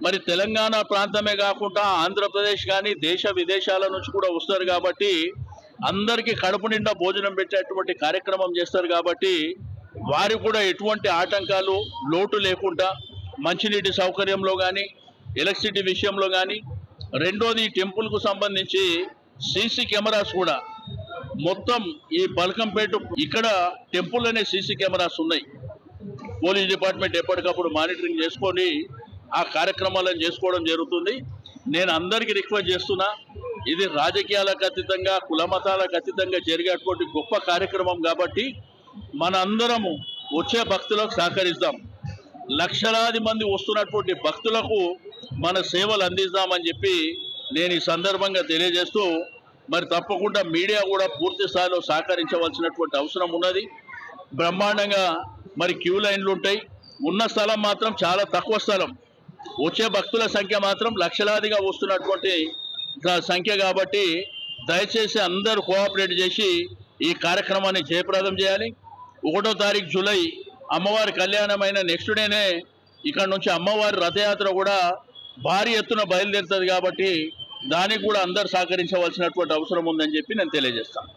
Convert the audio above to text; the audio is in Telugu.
మరి తెలంగాణ ప్రాంతమే కాకుండా ఆంధ్రప్రదేశ్ కానీ దేశ విదేశాల నుంచి కూడా వస్తారు కాబట్టి అందరికీ కడుపు నిండా భోజనం పెట్టేటువంటి కార్యక్రమం చేస్తారు కాబట్టి వారికి కూడా ఎటువంటి ఆటంకాలు లోటు లేకుండా మంచినీటి సౌకర్యంలో కానీ ఎలక్ట్రిసిటీ విషయంలో కానీ రెండోది టెంపుల్కు సంబంధించి సీసీ కెమెరాస్ కూడా మొత్తం ఈ బల్కంపేట ఇక్కడ టెంపుల్ అనే సీసీ కెమెరాస్ ఉన్నాయి. పోలీస్ డిపార్ట్మెంట్ ఎప్పటికప్పుడు మానిటరింగ్ చేసుకొని ఆ కార్యక్రమాలను చేసుకోవడం జరుగుతుంది. నేను అందరికీ రిక్వెస్ట్ చేస్తున్నా, ఇది రాజకీయాలకు అతీతంగా కుల మతాలకు అతీతంగా జరిగేటువంటి గొప్ప కార్యక్రమం కాబట్టి మన అందరము వచ్చే భక్తులకు సహకరిద్దాం. లక్షలాది మంది వస్తున్నటువంటి భక్తులకు మన సేవలు అందిద్దామని చెప్పి నేను ఈ సందర్భంగా తెలియజేస్తూ, మరి తప్పకుండా మీడియా కూడా పూర్తి స్థాయిలో సహకరించవలసినటువంటి అవసరం ఉన్నది. బ్రహ్మాండంగా మరి క్యూ లైన్లు ఉంటాయి. ఉన్న స్థలం మాత్రం చాలా తక్కువ స్థలం, వచ్చే భక్తుల సంఖ్య మాత్రం లక్షలాదిగా వస్తున్నటువంటి సంఖ్య కాబట్టి దయచేసి అందరూ కోఆపరేట్ చేసి ఈ కార్యక్రమాన్ని జయప్రదం చేయాలి. 1వ తారీఖు జూలై అమ్మవారి కళ్యాణమైన నెక్స్ట్ డేనే ఇక్కడ నుంచి అమ్మవారి రథయాత్ర కూడా భారీ ఎత్తున బయలుదేరుతుంది కాబట్టి దానికి కూడా అందరు సహకరించవలసినటువంటి అవసరం ఉందని చెప్పి నేను తెలియజేస్తాను.